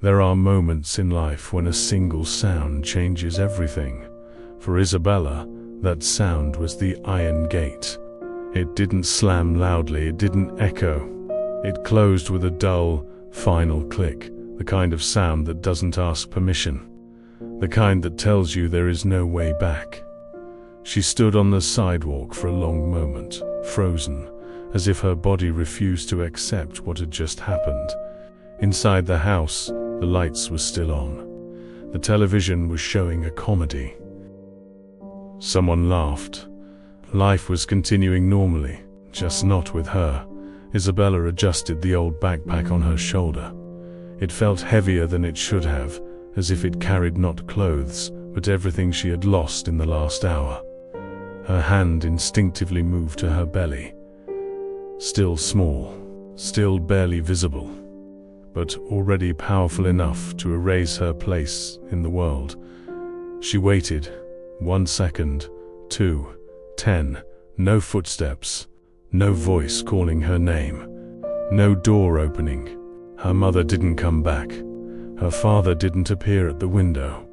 There are moments in life when a single sound changes everything. For Isabela, that sound was the iron gate. It didn't slam loudly, it didn't echo. It closed with a dull, final click, the kind of sound that doesn't ask permission, the kind that tells you there is no way back. She stood on the sidewalk for a long moment, frozen, as if her body refused to accept what had just happened. Inside the house, the lights were still on. The television was showing a comedy. Someone laughed. Life was continuing normally, just not with her. Isabela adjusted the old backpack on her shoulder. It felt heavier than it should have, as if it carried not clothes, but everything she had lost in the last hour. Her hand instinctively moved to her belly. Still small, still barely visible, but already powerful enough to erase her place in the world. She waited. 1 second, 2, 10, no footsteps, no voice calling her name, no door opening. Her mother didn't come back. Her father didn't appear at the window.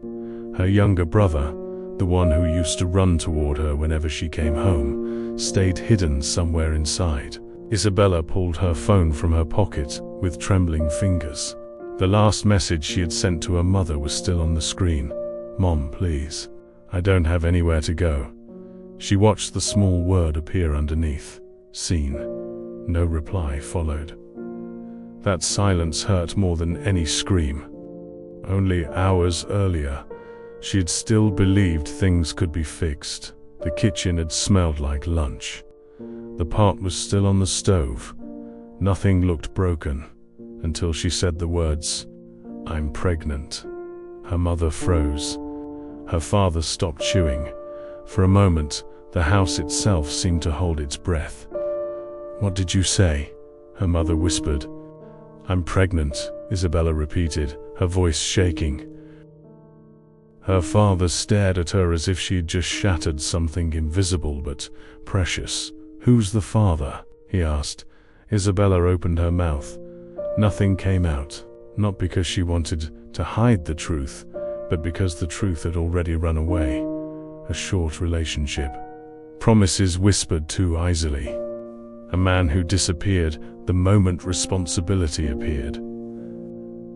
Her younger brother, the one who used to run toward her whenever she came home, stayed hidden somewhere inside. Isabela pulled her phone from her pocket with trembling fingers. The last message she had sent to her mother was still on the screen. "Mom, please. I don't have anywhere to go." She watched the small word appear underneath. Seen. No reply followed. That silence hurt more than any scream. Only hours earlier, she had still believed things could be fixed. The kitchen had smelled like lunch. The pot was still on the stove. Nothing looked broken, until she said the words, "I'm pregnant." Her mother froze. Her father stopped chewing. For a moment, the house itself seemed to hold its breath. "What did you say?" her mother whispered. "I'm pregnant," Isabela repeated, her voice shaking. Her father stared at her as if she had just shattered something invisible but precious. "Who's the father?" he asked. Isabela opened her mouth. Nothing came out, not because she wanted to hide the truth, but because the truth had already run away. A short relationship. Promises whispered too easily. A man who disappeared the moment responsibility appeared.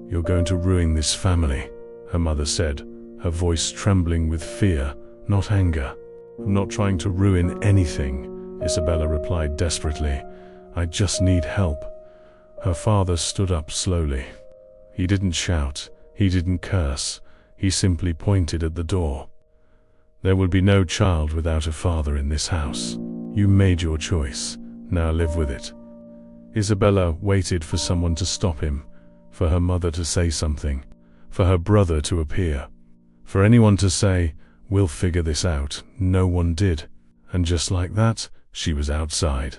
"You're going to ruin this family," her mother said, her voice trembling with fear, not anger. "I'm not trying to ruin anything," Isabela replied desperately. "I just need help." Her father stood up slowly. He didn't shout, he didn't curse, he simply pointed at the door. "There will be no child without a father in this house. You made your choice, now live with it." Isabela waited for someone to stop him, for her mother to say something, for her brother to appear, for anyone to say, "We'll figure this out." No one did, and just like that, she was outside.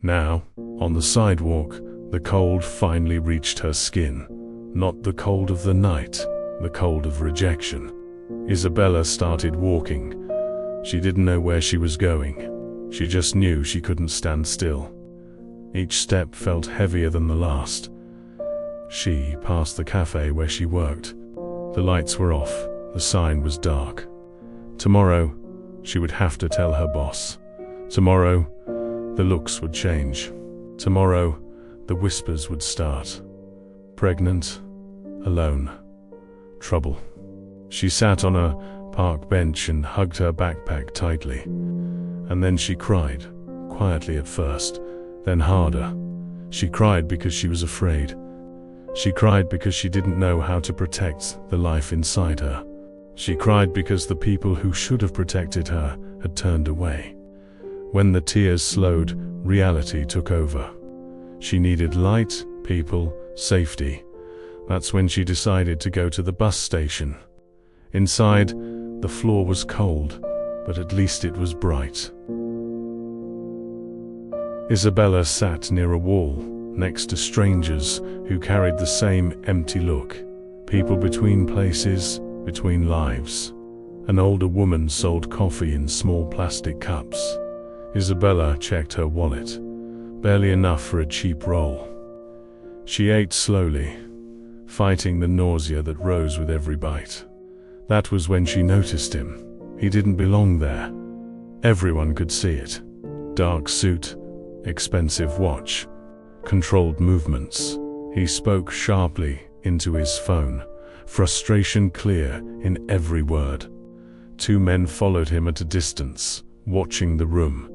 Now, on the sidewalk, the cold finally reached her skin. Not the cold of the night, the cold of rejection. Isabela started walking. She didn't know where she was going. She just knew she couldn't stand still. Each step felt heavier than the last. She passed the cafe where she worked. The lights were off, the sign was dark. Tomorrow, she would have to tell her boss. Tomorrow, the looks would change. Tomorrow, the whispers would start. Pregnant, alone, trouble. She sat on a park bench and hugged her backpack tightly. And then she cried, quietly at first, then harder. She cried because she was afraid. She cried because she didn't know how to protect the life inside her. She cried because the people who should have protected her had turned away. When the tears slowed, reality took over. She needed light, people, safety. That's when she decided to go to the bus station. Inside, the floor was cold, but at least it was bright. Isabela sat near a wall, next to strangers who carried the same empty look. People between places, between lives. An older woman sold coffee in small plastic cups. Isabela checked her wallet. Barely enough for a cheap roll. She ate slowly, fighting the nausea that rose with every bite. That was when she noticed him. He didn't belong there. Everyone could see it. Dark suit, expensive watch, controlled movements. He spoke sharply into his phone, frustration clear in every word. Two men followed him at a distance, watching the room.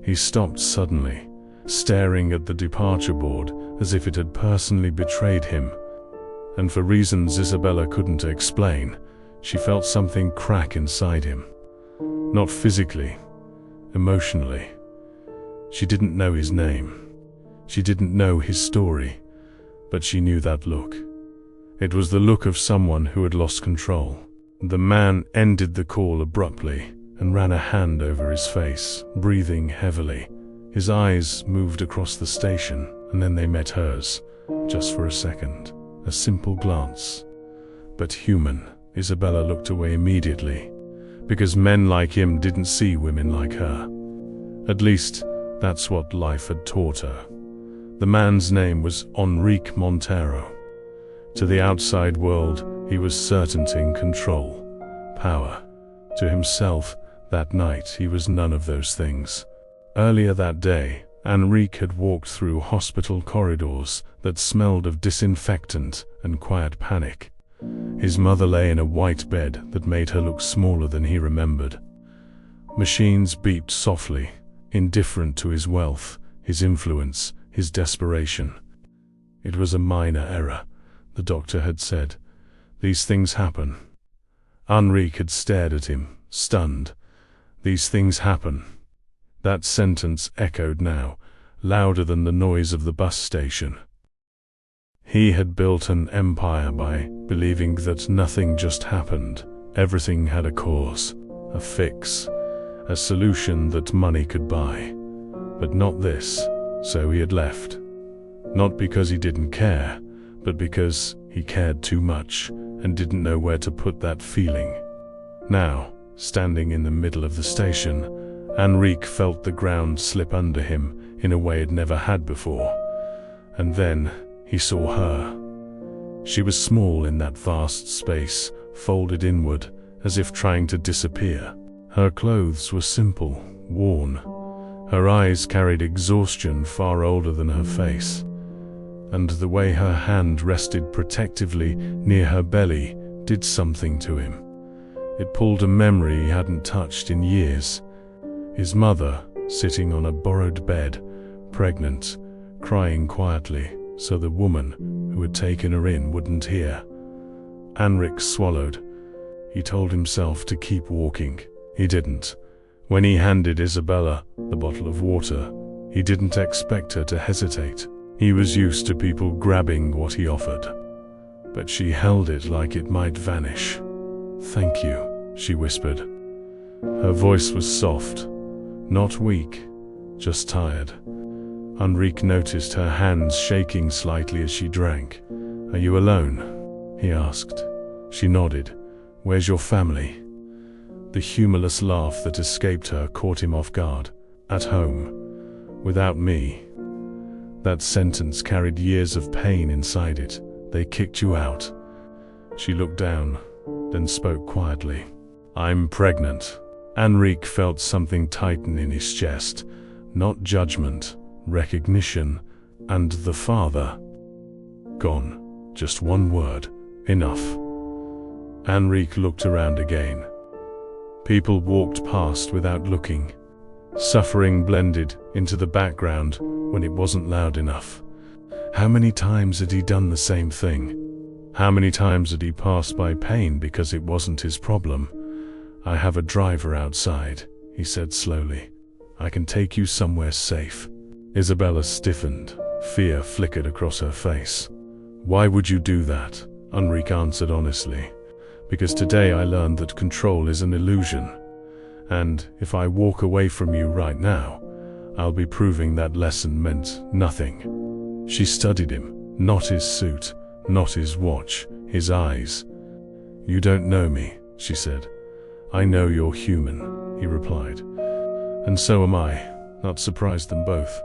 He stopped suddenly, staring at the departure board as if it had personally betrayed him. And for reasons Isabela couldn't explain, she felt something crack inside him. Not physically, emotionally. She didn't know his name. She didn't know his story, but she knew that look. It was the look of someone who had lost control. The man ended the call abruptly and ran a hand over his face, breathing heavily. His eyes moved across the station, and then they met hers, just for a second. A simple glance. But human. Isabela looked away immediately, because men like him didn't see women like her. At least, that's what life had taught her. The man's name was Enrique Montero. To the outside world, he was certainty and control, power. To himself, that night, he was none of those things. Earlier that day, Enrique had walked through hospital corridors that smelled of disinfectant and quiet panic. His mother lay in a white bed that made her look smaller than he remembered. Machines beeped softly, indifferent to his wealth, his influence, his desperation. It was a minor error, the doctor had said. These things happen. Enrique had stared at him, stunned. These things happen. That sentence echoed now, louder than the noise of the bus station. He had built an empire by believing that nothing just happened. Everything had a cause, a fix, a solution that money could buy. But not this, so he had left. Not because he didn't care, but because he cared too much and didn't know where to put that feeling. Now, standing in the middle of the station, Enrique felt the ground slip under him in a way it never had before. And then he saw her. She was small in that vast space, folded inward, as if trying to disappear. Her clothes were simple, worn. Her eyes carried exhaustion far older than her face. And the way her hand rested protectively near her belly did something to him. It pulled a memory he hadn't touched in years. His mother, sitting on a borrowed bed, pregnant, crying quietly, so the woman who had taken her in wouldn't hear. Enrique swallowed. He told himself to keep walking. He didn't. When he handed Isabela the bottle of water, he didn't expect her to hesitate. He was used to people grabbing what he offered. But she held it like it might vanish. "Thank you," she whispered. Her voice was soft, not weak, just tired. Enrique noticed her hands shaking slightly as she drank. "Are you alone?" he asked. She nodded. "Where's your family?" The humorless laugh that escaped her caught him off guard. "At home. Without me." That sentence carried years of pain inside it. "They kicked you out." She looked down, then spoke quietly. "I'm pregnant." Enrique felt something tighten in his chest. Not judgment, recognition, and the father. Gone. Just one word. Enough. Enrique looked around again. People walked past without looking. Suffering blended into the background when it wasn't loud enough. How many times had he done the same thing? How many times had he passed by pain because it wasn't his problem? "I have a driver outside," he said slowly. "I can take you somewhere safe." Isabela stiffened. Fear flickered across her face. "Why would you do that?" Enrique answered honestly. "Because today I learned that control is an illusion. And if I walk away from you right now, I'll be proving that lesson meant nothing." She studied him, not his suit, not his watch, his eyes. "You don't know me," she said. "I know you're human," he replied. "And so am I." That surprised them both.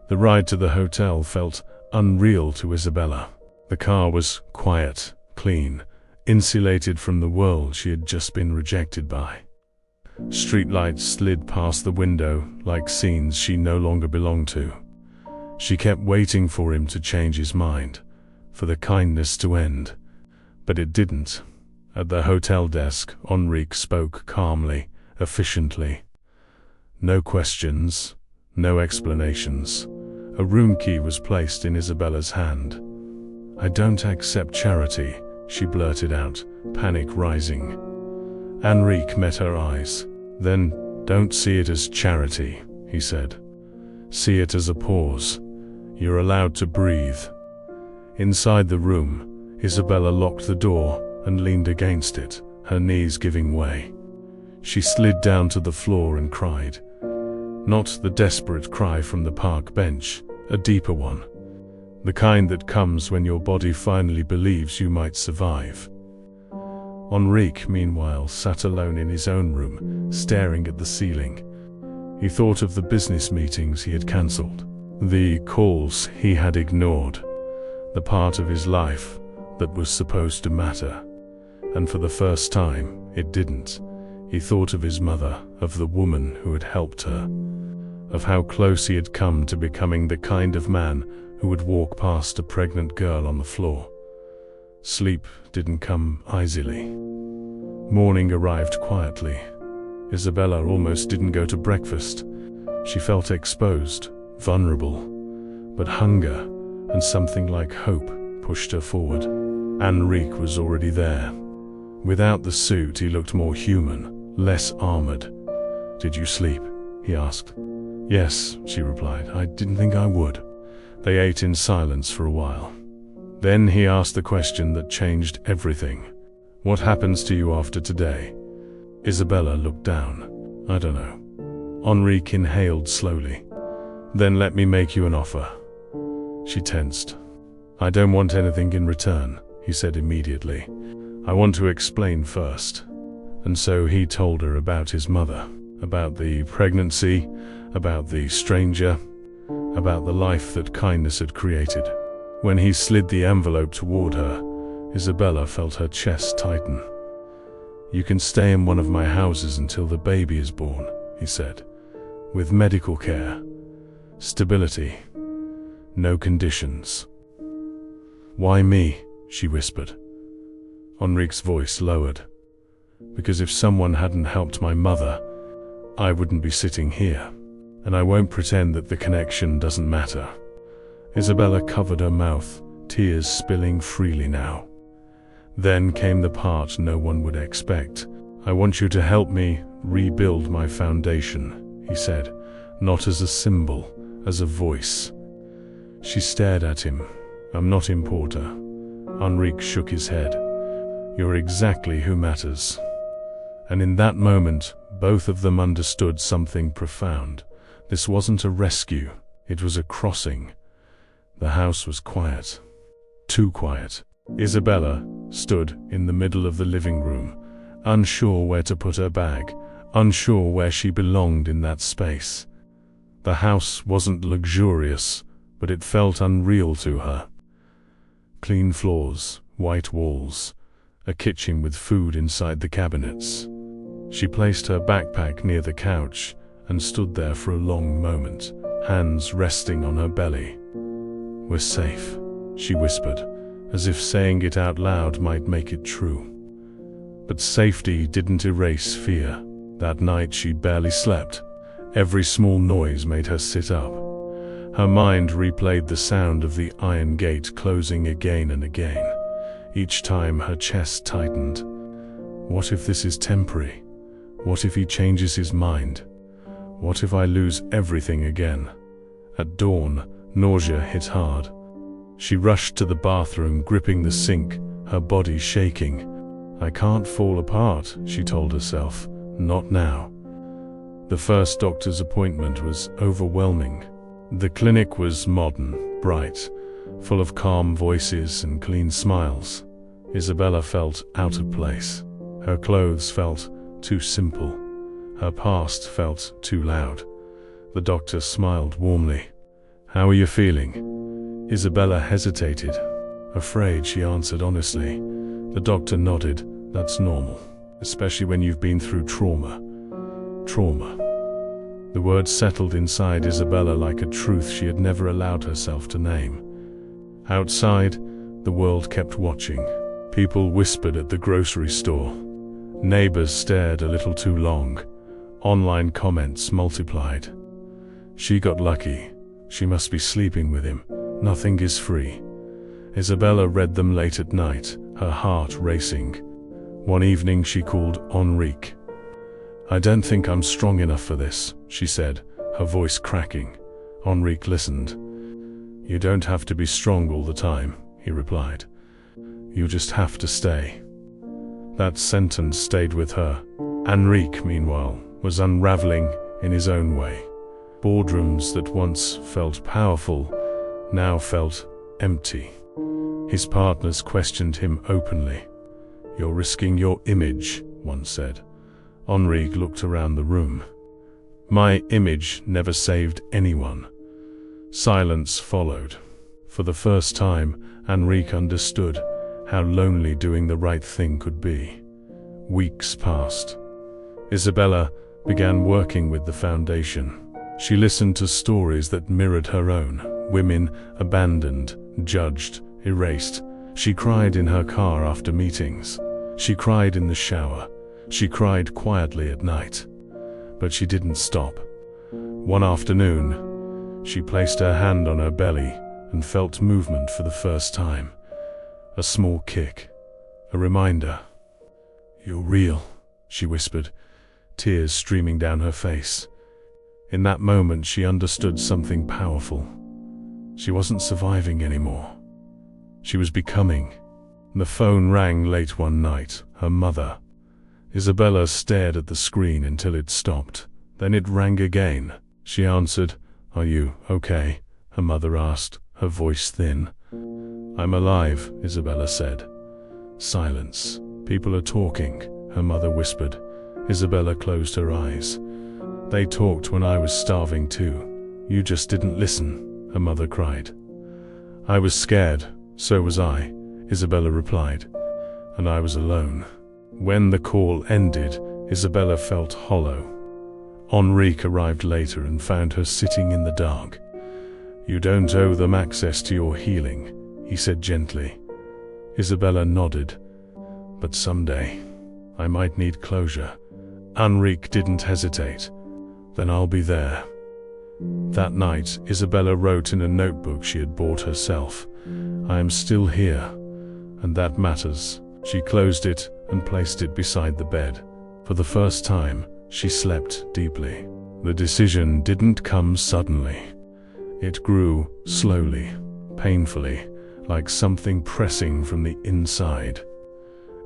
The ride to the hotel felt unreal to Isabela. The car was quiet, clean, insulated from the world she had just been rejected by. Streetlights slid past the window like scenes she no longer belonged to. She kept waiting for him to change his mind, for the kindness to end. But it didn't. At the hotel desk, Enrique spoke calmly, efficiently. No questions, no explanations. A room key was placed in Isabela's hand. "I don't accept charity," she blurted out, panic rising. Enrique met her eyes. "Then, don't see it as charity," he said. "See it as a pause. You're allowed to breathe." Inside the room, Isabela locked the door and leaned against it, her knees giving way. She slid down to the floor and cried. Not the desperate cry from the park bench, a deeper one. The kind that comes when your body finally believes you might survive. Enrique, meanwhile, sat alone in his own room, staring at the ceiling. He thought of the business meetings he had cancelled, the calls he had ignored, the part of his life that was supposed to matter. And for the first time, it didn't. He thought of his mother, of the woman who had helped her, of how close he had come to becoming the kind of man who would walk past a pregnant girl on the floor. Sleep didn't come easily. Morning arrived quietly. Isabela almost didn't go to breakfast. She felt exposed, vulnerable, but hunger and something like hope pushed her forward. Enrique was already there. Without the suit, he looked more human, less armored. "Did you sleep?" he asked. "Yes," she replied. "I didn't think I would." They ate in silence for a while. Then he asked the question that changed everything. "What happens to you after today?" Isabela looked down. "I don't know." Enrique inhaled slowly. "Then let me make you an offer." She tensed. "I don't want anything in return," he said immediately. "I want to explain first." And so he told her about his mother, about the pregnancy, about the stranger, about the life that kindness had created. When he slid the envelope toward her, Isabela felt her chest tighten. "You can stay in one of my houses until the baby is born," he said, "with medical care, stability, no conditions." "Why me?" she whispered. Enrique's voice lowered. "Because if someone hadn't helped my mother, I wouldn't be sitting here. And I won't pretend that the connection doesn't matter." Isabela covered her mouth, tears spilling freely now. Then came the part no one would expect. "I want you to help me rebuild my foundation," he said, not as a symbol, as a voice. She stared at him. "I'm not importer." Enrique shook his head. "You're exactly who matters." And in that moment, both of them understood something profound. This wasn't a rescue, it was a crossing. The house was quiet. Too quiet. Isabela stood in the middle of the living room, unsure where to put her bag, unsure where she belonged in that space. The house wasn't luxurious, but it felt unreal to her. Clean floors, white walls, a kitchen with food inside the cabinets. She placed her backpack near the couch and stood there for a long moment, hands resting on her belly. "We're safe," she whispered, as if saying it out loud might make it true. But safety didn't erase fear. That night she barely slept. Every small noise made her sit up. Her mind replayed the sound of the iron gate closing again and again. Each time her chest tightened. What if this is temporary? What if he changes his mind? What if I lose everything again? At dawn, nausea hit hard. She rushed to the bathroom, gripping the sink, her body shaking. "I can't fall apart," she told herself. "Not now." The first doctor's appointment was overwhelming. The clinic was modern, bright, full of calm voices and clean smiles. Isabela felt out of place. Her clothes felt too simple. Her past felt too loud. The doctor smiled warmly. "How are you feeling?" Isabela hesitated. Afraid, she answered honestly. The doctor nodded. That's normal, especially when you've been through trauma. Trauma. The word settled inside Isabela like a truth she had never allowed herself to name. Outside, the world kept watching. People whispered at the grocery store. Neighbors stared a little too long. Online comments multiplied. She got lucky. She must be sleeping with him. Nothing is free. Isabela read them late at night, her heart racing. One evening she called Enrique. I don't think I'm strong enough for this, she said, her voice cracking. Enrique listened. You don't have to be strong all the time, he replied. You just have to stay. That sentence stayed with her. Enrique, meanwhile, was unraveling in his own way. Boardrooms that once felt powerful now felt empty. His partners questioned him openly. You're risking your image, one said. Enrique looked around the room. My image never saved anyone. Silence followed. For the first time, Enrique understood how lonely doing the right thing could be. Weeks passed. Isabela began working with the foundation. She listened to stories that mirrored her own. Women abandoned, judged, erased. She cried in her car after meetings. She cried in the shower. She cried quietly at night. But she didn't stop. One afternoon, she placed her hand on her belly and felt movement for the first time. A small kick. A reminder. You're real, she whispered, tears streaming down her face. In that moment, she understood something powerful. She wasn't surviving anymore. She was becoming. The phone rang late one night. Her mother. Isabela stared at the screen until it stopped. Then it rang again. She answered. Are you okay? Her mother asked, her voice thin. I'm alive, Isabela said. Silence. People are talking, her mother whispered. Isabela closed her eyes. They talked when I was starving too. You just didn't listen, her mother cried. I was scared, so was I, Isabela replied. And I was alone. When the call ended, Isabela felt hollow. Enrique arrived later and found her sitting in the dark. You don't owe them access to your healing, he said gently. Isabela nodded. But someday, I might need closure. Enrique didn't hesitate. Then I'll be there. That night, Isabela wrote in a notebook she had bought herself. I am still here, and that matters. She closed it and placed it beside the bed. For the first time, she slept deeply. The decision didn't come suddenly. It grew slowly, painfully, like something pressing from the inside.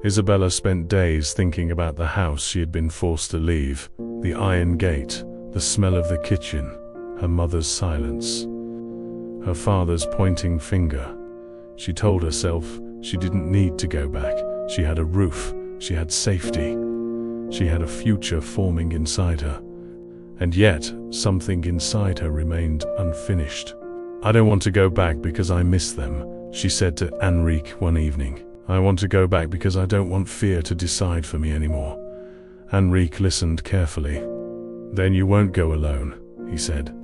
Isabela spent days thinking about the house she had been forced to leave, the iron gate, the smell of the kitchen, her mother's silence, her father's pointing finger. She told herself she didn't need to go back. She had a roof, she had safety, she had a future forming inside her. And yet, something inside her remained unfinished. I don't want to go back because I miss them, she said to Enrique one evening. I want to go back because I don't want fear to decide for me anymore. Enrique listened carefully. Then you won't go alone, he said.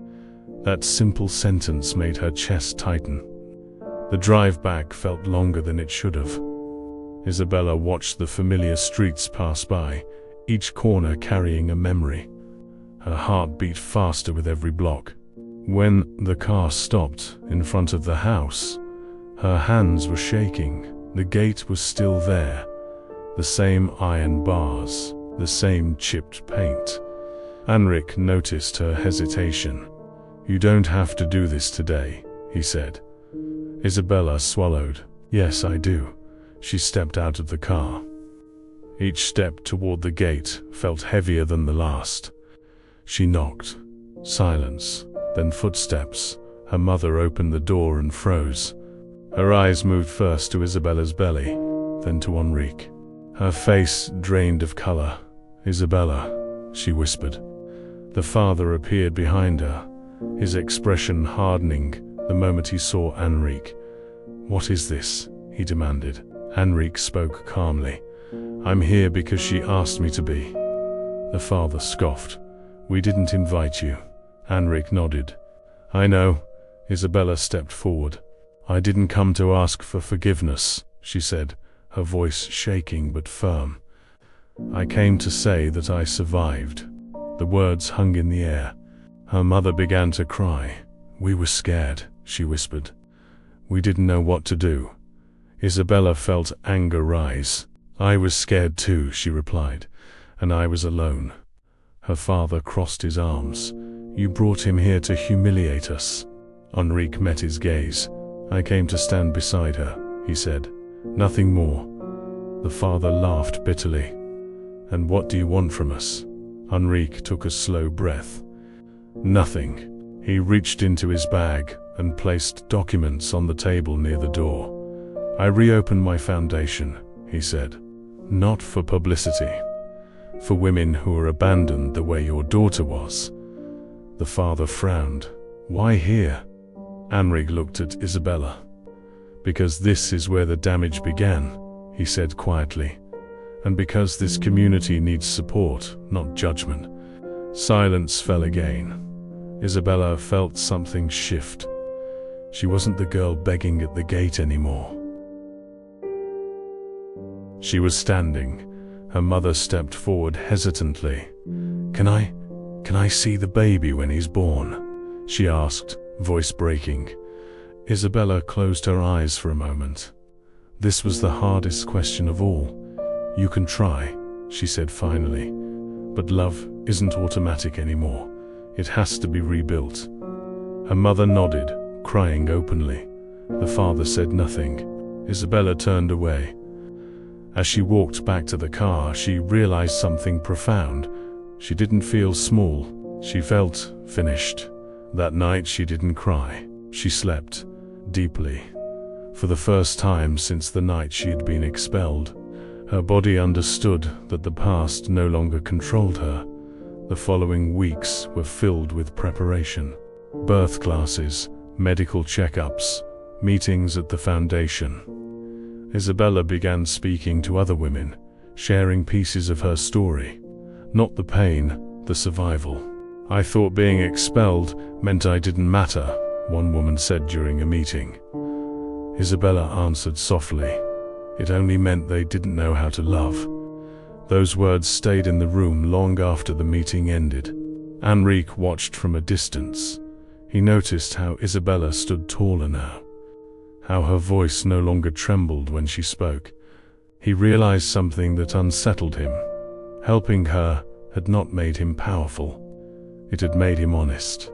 That simple sentence made her chest tighten. The drive back felt longer than it should have. Isabela watched the familiar streets pass by, each corner carrying a memory. Her heart beat faster with every block. When the car stopped in front of the house, her hands were shaking. The gate was still there, the same iron bars, the same chipped paint. Enrique noticed her hesitation. You don't have to do this today, he said. Isabela swallowed. Yes, I do. She stepped out of the car. Each step toward the gate felt heavier than the last. She knocked. Silence, then footsteps. Her mother opened the door and froze. Her eyes moved first to Isabela's belly, then to Enrique. Her face drained of color. Isabela, she whispered. The father appeared behind her, his expression hardening the moment he saw Enrique. "What is this?" he demanded. Henrik spoke calmly. "I'm here because she asked me to be." The father scoffed. "We didn't invite you." Henrik nodded. "I know." Isabela stepped forward. "I didn't come to ask for forgiveness," she said, her voice shaking but firm. "I came to say that I survived." The words hung in the air. Her mother began to cry. "We were scared," she whispered. "We didn't know what to do." Isabela felt anger rise. "I was scared too," she replied, "and I was alone." Her father crossed his arms. "You brought him here to humiliate us." Henrik met his gaze. "I came to stand beside her," he said. "Nothing more." The father laughed bitterly. "And what do you want from us?" Henrik took a slow breath. "Nothing." He reached into his bag and placed documents on the table near the door. "I reopened my foundation," he said. "Not for publicity. For women who are abandoned the way your daughter was." The father frowned. "Why here?" Henrik looked at Isabela. "Because this is where the damage began," he said quietly. "And because this community needs support, not judgment." Silence fell again. Isabela felt something shift. She wasn't the girl begging at the gate anymore. She was standing. Her mother stepped forward hesitantly. Can I see the baby when he's born?" she asked, voice breaking. Isabela closed her eyes for a moment. This was the hardest question of all. "You can try," she said finally. "But love isn't automatic anymore. It has to be rebuilt." Her mother nodded, crying openly. The father said nothing. Isabela turned away. As she walked back to the car, she realized something profound. She didn't feel small. She felt finished. That night she didn't cry. She slept deeply. For the first time since the night she had been expelled, her body understood that the past no longer controlled her. The following weeks were filled with preparation. Birth classes, medical checkups, meetings at the foundation. Isabela began speaking to other women, sharing pieces of her story. Not the pain, the survival. "I thought being expelled meant I didn't matter," one woman said during a meeting. Isabela answered softly, "It only meant they didn't know how to love." Those words stayed in the room long after the meeting ended. Henrik watched from a distance. He noticed how Isabela stood taller now, how her voice no longer trembled when she spoke. He realized something that unsettled him. Helping her had not made him powerful. It had made him honest.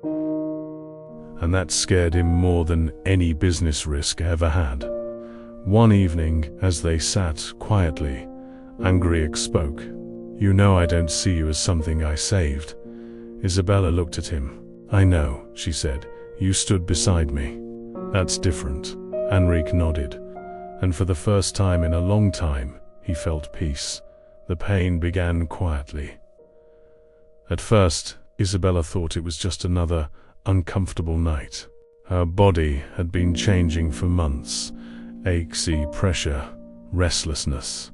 And that scared him more than any business risk ever had. One evening, as they sat quietly, Henrik spoke. "You know I don't see you as something I saved." Isabela looked at him. "I know," she said. "You stood beside me." "That's different." Henrik nodded. And for the first time in a long time, he felt peace. The pain began quietly. At first, Isabela thought it was just another uncomfortable night. Her body had been changing for months. Achy pressure, restlessness.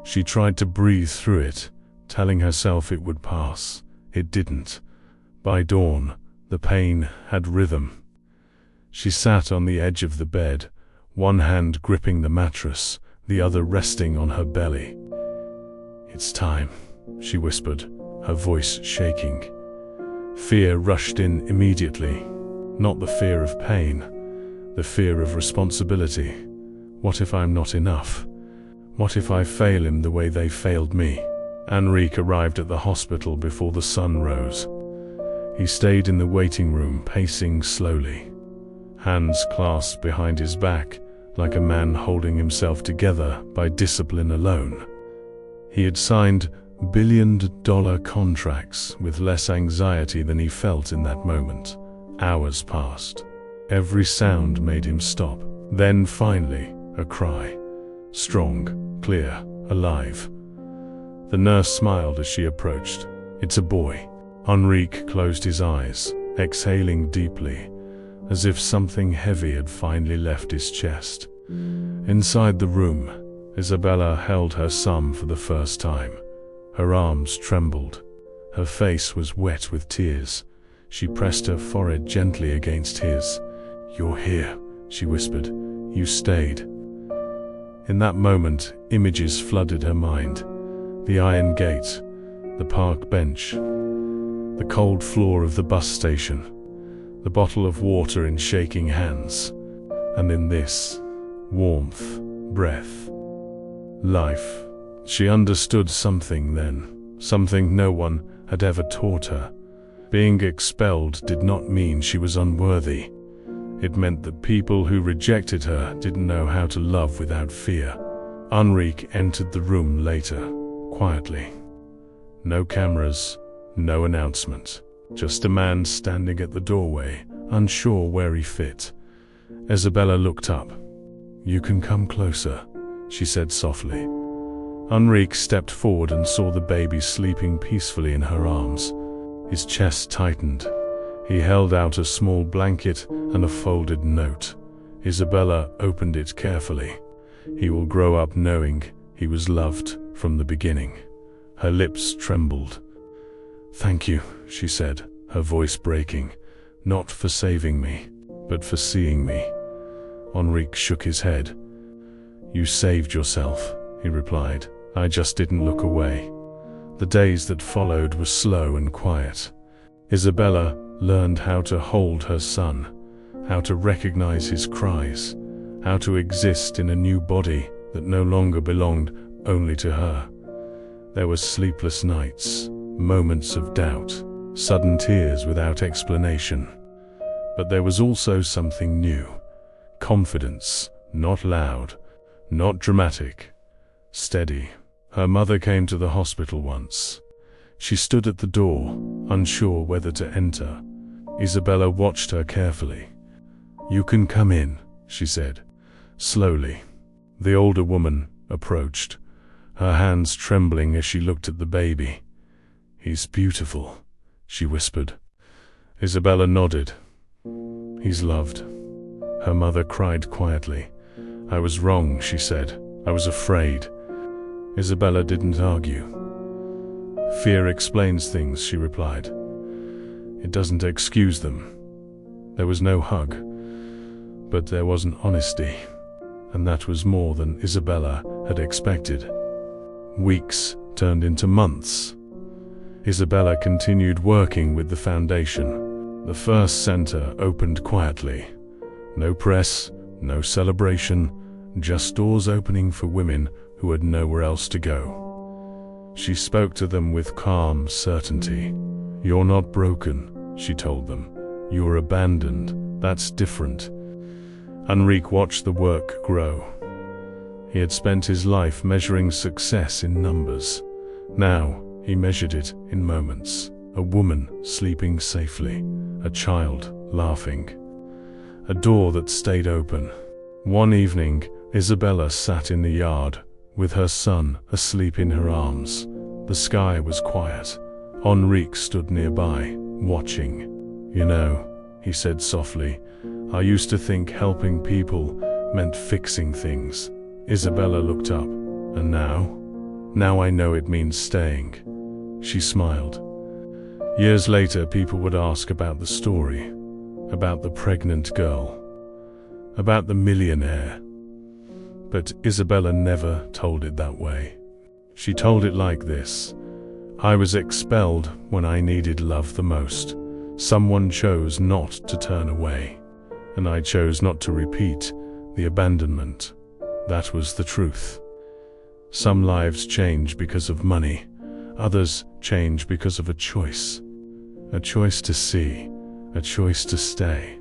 She tried to breathe through it, telling herself it would pass. It didn't. By dawn, the pain had rhythm. She sat on the edge of the bed, one hand gripping the mattress, the other resting on her belly. "It's time," she whispered, her voice shaking. Fear rushed in immediately. Not the fear of pain, the fear of responsibility. What if I'm not enough? What if I fail him the way they failed me? Henrik arrived at the hospital before the sun rose. He stayed in the waiting room, pacing slowly, hands clasped behind his back, like a man holding himself together by discipline alone. He had signed billion-dollar contracts with less anxiety than he felt in that moment. Hours passed. Every sound made him stop. Then finally, a cry. Strong, clear, alive. The nurse smiled as she approached. "It's a boy." Henrik closed his eyes, exhaling deeply. as if something heavy had finally left his chest. Inside the room, Isabela held her son for the first time. Her arms trembled. Her face was wet with tears. She pressed her forehead gently against his. "You're here," she whispered. "You stayed." In that moment, images flooded her mind. The iron gate, the park bench, the cold floor of the bus station, the bottle of water in shaking hands, and in this, warmth, breath, life. She understood something then, something no one had ever taught her. Being expelled did not mean she was unworthy. It meant that people who rejected her didn't know how to love without fear. Enrique entered the room later, quietly. No cameras, no announcement. Just a man standing at the doorway, unsure where he fit. Isabela looked up. "You can come closer," she said softly. Enrique stepped forward and saw the baby sleeping peacefully in her arms. His chest tightened. He held out a small blanket and a folded note. Isabela opened it carefully. "He will grow up knowing he was loved from the beginning." Her lips trembled. "Thank you," she said, her voice breaking. "Not for saving me, but for seeing me." Enrique shook his head. "You saved yourself," he replied. "I just didn't look away." The days that followed were slow and quiet. Isabela learned how to hold her son, how to recognize his cries, how to exist in a new body that no longer belonged only to her. There were sleepless nights, moments of doubt, sudden tears without explanation. But there was also something new. Confidence, not loud, not dramatic, steady. Her mother came to the hospital once. She stood at the door, unsure whether to enter. Isabela watched her carefully. "You can come in," she said, slowly. The older woman approached, her hands trembling as she looked at the baby. "He's beautiful," she whispered. Isabela nodded. "He's loved." Her mother cried quietly. "I was wrong," she said. "I was afraid." Isabela didn't argue. "Fear explains things," she replied. "It doesn't excuse them." There was no hug, but there was an honesty, and that was more than Isabela had expected. Weeks turned into months. Isabela continued working with the foundation. The first center opened quietly. No press, no celebration, just doors opening for women who had nowhere else to go. She spoke to them with calm certainty. "You're not broken," she told them. "You're abandoned. That's different." Enrique watched the work grow. He had spent his life measuring success in numbers. Now, he measured it in moments. A woman sleeping safely, a child laughing, a door that stayed open. One evening, Isabela sat in the yard, with her son asleep in her arms. The sky was quiet. Enrique stood nearby, watching. "You know," he said softly, "I used to think helping people meant fixing things." Isabela looked up. "And now? Now I know it means staying." She smiled. Years later, people would ask about the story, about the pregnant girl, about the millionaire. But Isabela never told it that way. She told it like this: "I was expelled when I needed love the most. Someone chose not to turn away, and I chose not to repeat the abandonment. That was the truth." Some lives change because of money, others change because of a choice. A choice to see, a choice to stay,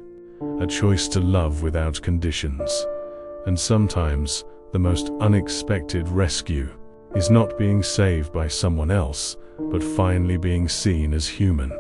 a choice to love without conditions. And sometimes, the most unexpected rescue is not being saved by someone else, but finally being seen as human.